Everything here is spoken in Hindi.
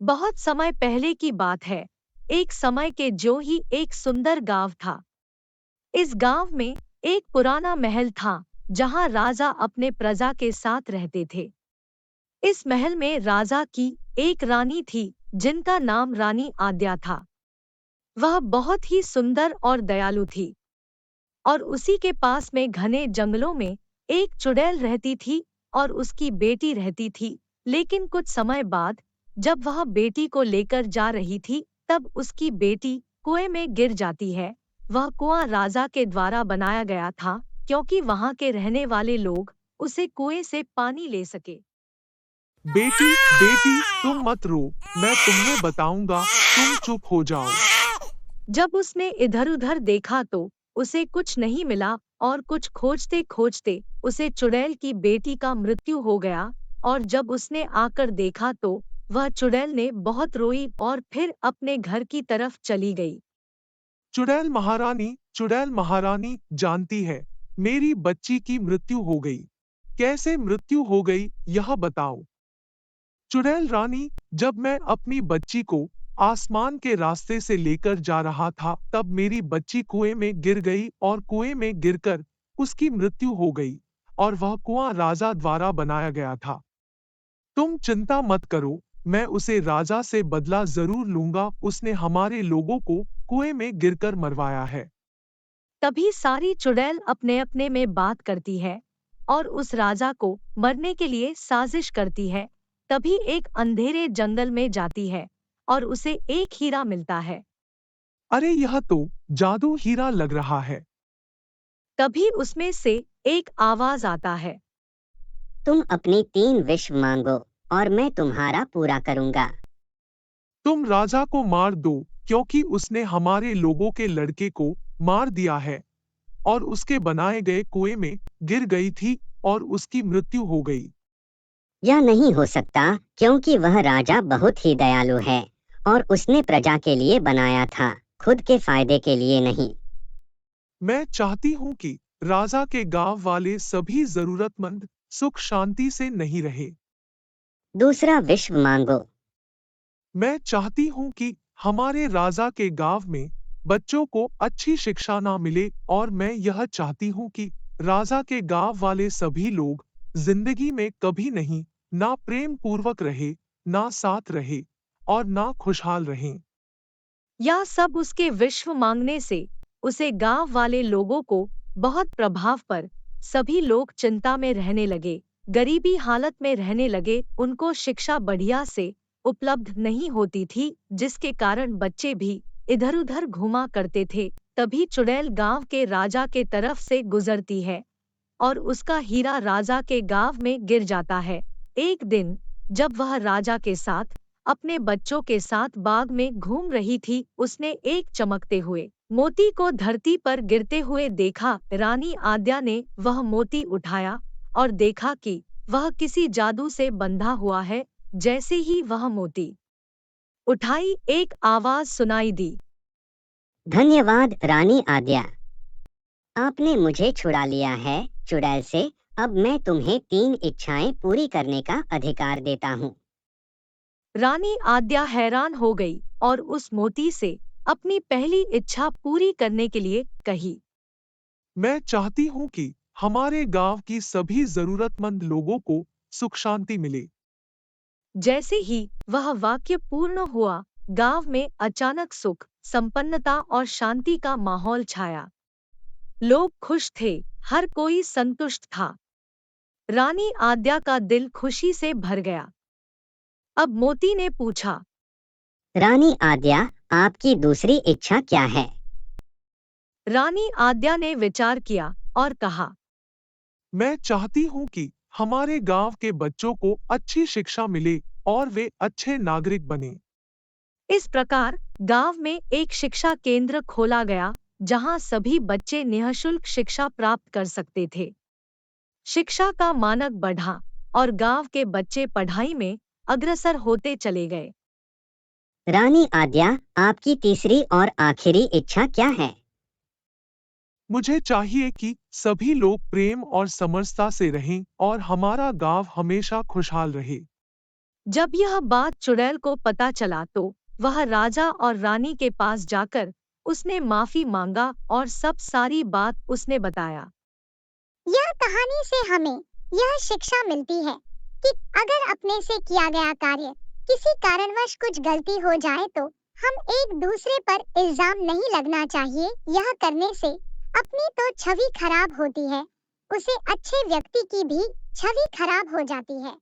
बहुत समय पहले की बात है। एक समय के जो ही एक सुंदर गांव था। इस गांव में एक पुराना महल था, जहां राजा अपने प्रजा के साथ रहते थे। इस महल में राजा की एक रानी थी, जिनका नाम रानी आद्या था। वह बहुत ही सुंदर और दयालु थी। और उसी के पास में घने जंगलों में एक चुड़ैल रहती थी और उसकी बेटी रहती थी। लेकिन कुछ समय बाद, जब वह बेटी को लेकर जा रही थी, तब उसकी बेटी कुएं में गिर जाती है। वह कुआं राजा के द्वारा बनाया गया था, क्योंकि वहां के रहने वाले लोग उसे कुएं से पानी ले सके। बेटी, बेटी, तुम मत रो। मैं तुम्हें बताऊंगा। तुम चुप हो जाओ। जब उसने इधर-उधर देखा तो उसे कुछ नहीं मिला, और कुछ खोजते-खोजते उसे चुड़ैल की बेटी का मृत्यु हो गया। और जब उसने आकर देखा तो वह चुड़ैल ने बहुत रोई और फिर अपने घर की तरफ चली गई। चुड़ैल महारानी जानती है, मेरी बच्ची की मृत्यु हो गई। कैसे मृत्यु हो गई, यह बताओ। चुड़ैल रानी, जब मैं अपनी बच्ची को आसमान के रास्ते से लेकर जा रहा था, तब मेरी बच्ची कुएं में गिर गई और कुएं में गिरकर उसकी मृत्यु हो गई। और वह कुआं राजा द्वारा बनाया गया था। तुम चिंता मत करो, मैं उसे राजा से बदला जरूर लूंगा। उसने हमारे लोगों को कुएं में गिरकर मरवाया है। तभी सारी चुड़ैल अपने अपने में बात करती है और उस राजा को मरने के लिए साजिश करती है। तभी एक अंधेरे जंगल में जाती है और उसे एक हीरा मिलता है। अरे, यह तो जादू हीरा लग रहा है। तभी उसमें से एक आवाज आता है। तुम अपनी 3 विश मांगो और मैं तुम्हारा पूरा करूंगा। तुम राजा को मार दो, क्योंकि उसने हमारे लोगों के लड़के को मार दिया है और उसके बनाए गए कुएं में गिर गई थी और उसकी मृत्यु हो गई। यह नहीं हो सकता, क्योंकि वह राजा बहुत ही दयालु है और उसने प्रजा के लिए बनाया था, खुद के फायदे के लिए नहीं। मैं चाहती हूँ कि राजा के गांव वाले सभी जरूरतमंद सुख शांति से नहीं रहे। दूसरा विश मांगो। मैं चाहती हूँ कि हमारे राजा के गांव में बच्चों को अच्छी शिक्षा ना मिले, और मैं यह चाहती हूँ कि राजा के गांव वाले सभी लोग जिंदगी में कभी नहीं ना प्रेम पूर्वक रहे, ना साथ रहे और ना खुशहाल रहें। यह सब उसके विश्व मांगने से उसे गांव वाले लोगों को बहुत प्रभाव पर। सभी लोग चिंता में रहने लगे, गरीबी हालत में रहने लगे। उनको शिक्षा बढ़िया से उपलब्ध नहीं होती थी, जिसके कारण बच्चे भी इधर-उधर घूमा करते थे। तभी चुड़ैल गांव के राजा के तरफ से गुजरती है और उसका हीरा राजा के गांव में गिर जाता है। एक दिन, जब वह राजा के साथ अपने बच्चों के साथ बाग में घूम रही थी, उसने एक चमकते हुए मोती को धरती पर गिरते हुए देखा। रानी आद्या ने वह मोती उठाया और देखा कि वह किसी जादू से बंधा हुआ है। जैसे ही वह मोती उठाई, एक आवाज सुनाई दी। धन्यवाद रानी आद्या, आपने मुझे छुड़ा लिया है चुड़ैल से। अब मैं तुम्हें 3 इच्छाएं पूरी करने का अधिकार देता हूँ। रानी आद्या हैरान हो गई और उस मोती से अपनी पहली इच्छा पूरी करने के लिए कही। मैं चाहती हूँ कि हमारे गांव की सभी जरूरतमंद लोगों को सुख शांति मिले। जैसे ही वह वाक्य पूर्ण हुआ, गांव में अचानक सुख, संपन्नता और शांति का माहौल छाया। लोग खुश थे, हर कोई संतुष्ट था। रानी आद्या का दिल खुशी से भर गया। अब मोती ने पूछा। रानी आद्या, आपकी दूसरी इच्छा क्या है? रानी आद्या ने विचार किया और कहा। मैं चाहती हूँ कि हमारे गांव के बच्चों को अच्छी शिक्षा मिले और वे अच्छे नागरिक बने। इस प्रकार गांव में एक शिक्षा केंद्र खोला गया, जहां सभी बच्चे निःशुल्क शिक्षा प्राप्त कर सकते थे। शिक्षा का मानक बढ़ा और गांव के बच्चे पढ़ाई में अग्रसर होते चले गए। रानी आद्या, आपकी तीसरी और आखिरी इच्छा क्या है? मुझे चाहिए कि सभी लोग प्रेम और समरसता से रहें और हमारा गांव हमेशा खुशहाल रहे। जब यह बात चुड़ैल को पता चला तो वह राजा और रानी के पास जाकर उसने माफी मांगा और सब सारी बात उसने बताया। यह कहानी से हमें यह शिक्षा मिलती है कि अगर अपने से किया गया कार्य किसी कारणवश कुछ गलती हो जाए तो हम एक दूसरे पर इल्जाम नहीं लगना चाहिए। यह करने से अपनी तो छवि खराब होती है, उसे अच्छे व्यक्ति की भी छवि खराब हो जाती है।